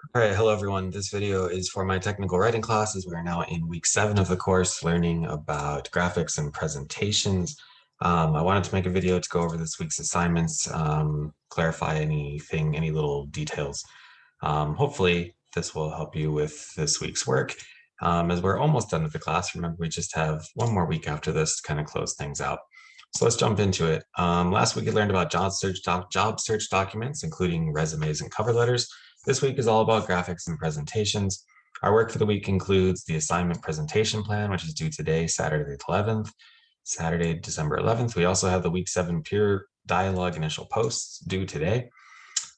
All right, hello everyone. This video is for my technical writing classes. We are now in week 7 of the course, learning about graphics and presentations. I wanted to make a video to go over this week's assignments, clarify anything, any little details. Hopefully this will help you with this week's work. As we're almost done with the class, remember we just have one more week after this to kind of close things out. So let's jump into it. Last week we learned about job search documents, including resumes and cover letters. This week is all about graphics and presentations. Our work for the week includes the assignment presentation plan, which is due today, Saturday the 11th, Saturday, December 11th. We also have the week 7 peer dialogue initial posts due today.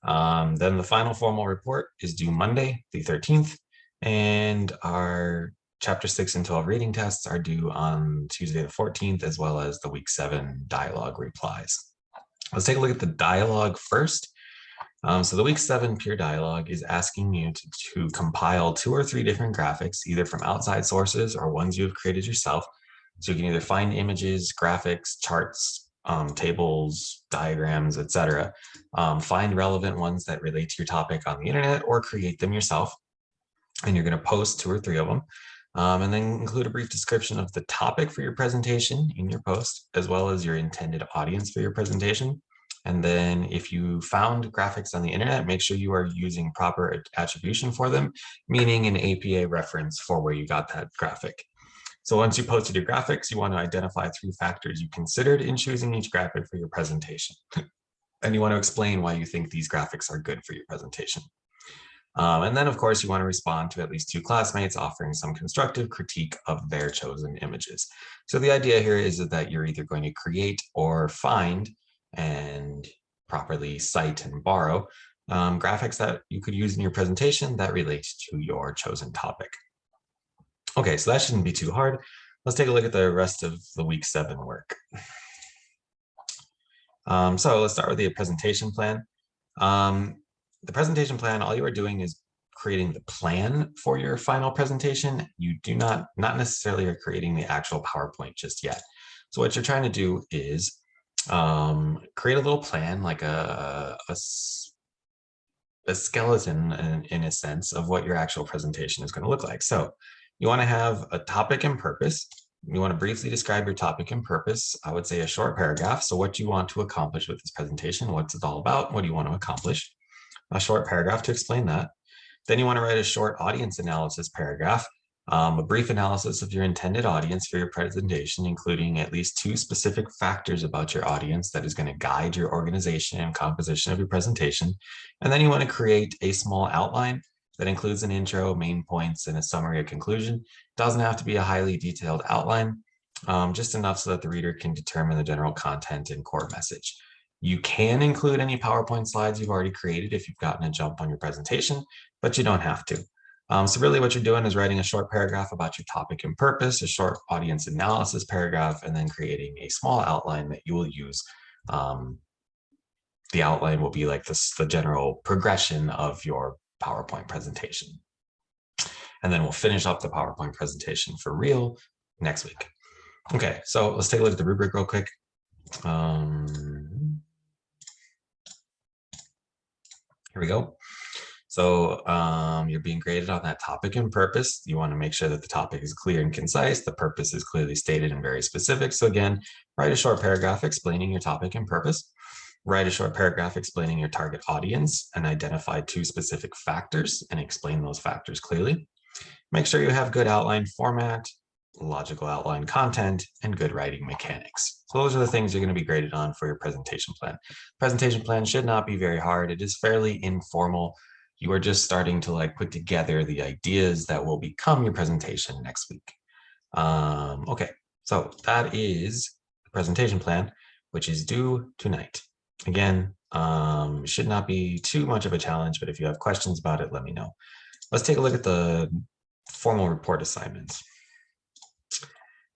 Then the final formal report is due Monday, the 13th, and our chapter 6 and 12 reading tests are due on Tuesday the 14th, as well as the week 7 dialogue replies. Let's take a look at the dialogue first. So the week 7 peer dialogue is asking you to compile 2 or 3 different graphics, either from outside sources or ones you have created yourself. So you can either find images, graphics, charts, tables, diagrams, etc. Find relevant ones that relate to your topic on the internet or create them yourself. And you're going to post 2 or 3 of them. And then include a brief description of the topic for your presentation in your post, as well as your intended audience for your presentation. And then if you found graphics on the internet, make sure you are using proper attribution for them, meaning an APA reference for where you got that graphic. So once you posted your graphics, you want to identify 3 factors you considered in choosing each graphic for your presentation. And you want to explain why you think these graphics are good for your presentation. And then, of course, you want to respond to at least 2 classmates offering some constructive critique of their chosen images. So the idea here is that you're either going to create or find and properly cite and borrow graphics that you could use in your presentation that relate to your chosen topic. Okay, so that shouldn't be too hard. Let's take a look at the rest of the week 7 work. So let's start with the presentation plan. The presentation plan, all you are doing is creating the plan for your final presentation. You do not necessarily are creating the actual PowerPoint just yet. So what you're trying to do is create a little plan, like a skeleton in a sense of what your actual presentation is going to look like. So you want to have a topic and purpose. You want to briefly describe your topic and purpose. I would say a short paragraph. So what do you want to accomplish with this presentation? What's it all about? What do you want to accomplish? A short paragraph to explain that. Then you want to write a short audience analysis paragraph, a brief analysis of your intended audience for your presentation, including at least 2 specific factors about your audience that is going to guide your organization and composition of your presentation. And then you want to create a small outline that includes an intro, main points, and a summary or conclusion. It doesn't have to be a highly detailed outline, just enough so that the reader can determine the general content and core message. You can include any PowerPoint slides you've already created if you've gotten a jump on your presentation, but you don't have to. So really what you're doing is writing a short paragraph about your topic and purpose, a short audience analysis paragraph, and then creating a small outline that you will use. The outline will be like the general progression of your PowerPoint presentation. And then we'll finish up the PowerPoint presentation for real next week. Okay, so let's take a look at the rubric real quick. Here we go. So you're being graded on that topic and purpose. You want to make sure that the topic is clear and concise. The purpose is clearly stated and very specific. So again, write a short paragraph explaining your topic and purpose. Write a short paragraph explaining your target audience and identify 2 specific factors and explain those factors clearly. Make sure you have good outline format, logical outline content, and good writing mechanics. So those are the things you're going to be graded on for your presentation plan. Presentation plan should not be very hard. It is fairly informal. You are just starting to put together the ideas that will become your presentation next week. Okay, so that is the presentation plan, which is due tonight. Again, should not be too much of a challenge, but if you have questions about it, let me know. Let's take a look at the formal report assignments.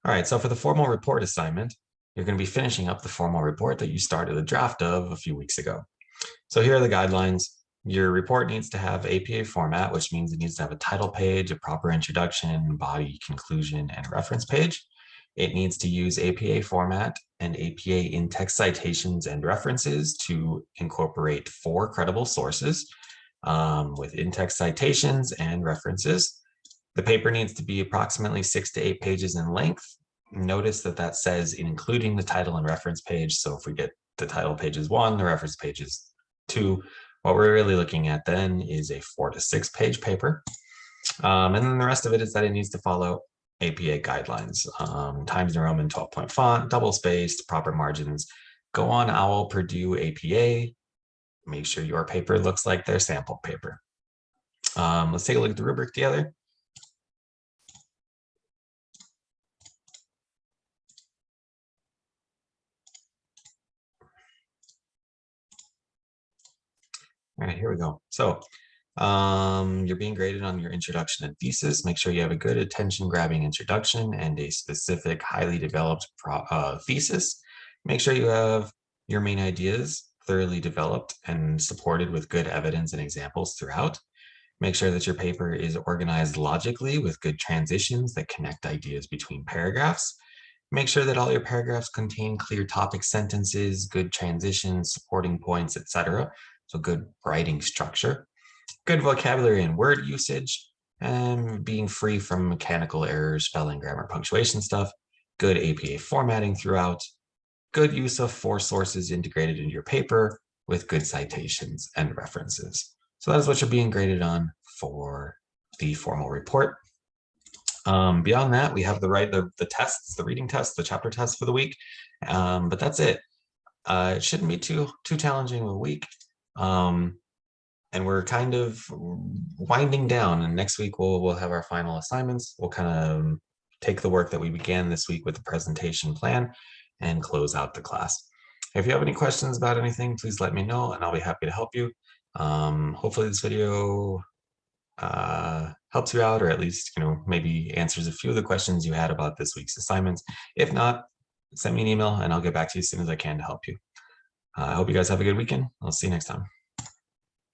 All right, so for the formal report assignment, you're going to be finishing up the formal report that you started the draft of a few weeks ago. So here are the guidelines. Your report needs to have APA format, which means it needs to have a title page, a proper introduction, body, conclusion, and reference page. It needs to use APA format and APA in-text citations and references to incorporate 4 credible sources. with in-text citations and references. The paper needs to be approximately 6 to 8 pages in length. Notice that that says including the title and reference page. So if we get the title page is 1, the reference page is 2, what we're really looking at then is a 4 to 6 page paper. And then the rest of it is that it needs to follow APA guidelines, Times New Roman 12-point font, double spaced, proper margins. Go on OWL Purdue APA. Make sure your paper looks like their sample paper. Let's take a look at the rubric together. All right, here we go. So you're being graded on your introduction and thesis. Make sure you have a good attention-grabbing introduction and a specific, highly developed thesis. Make sure you have your main ideas thoroughly developed and supported with good evidence and examples throughout. Make sure that your paper is organized logically with good transitions that connect ideas between paragraphs. Make sure that all your paragraphs contain clear topic sentences, good transitions, supporting points, etc. So good writing structure. Good vocabulary and word usage, and being free from mechanical errors, spelling, grammar, punctuation stuff. Good APA formatting throughout. Good use of 4 sources integrated into your paper with good citations and references. So that is what you're being graded on for the formal report. Beyond that, we have the tests, the reading tests, the chapter tests for the week, but that's it. It shouldn't be too challenging of a week. And we're kind of winding down, and next week we'll have our final assignments. We'll kind of take the work that we began this week with the presentation plan and close out the class. If you have any questions about anything, please let me know and I'll be happy to help you. Hopefully this video helps you out, or at least, maybe answers a few of the questions you had about this week's assignments. If not, send me an email and I'll get back to you as soon as I can to help you. I hope you guys have a good weekend. I'll see you next time.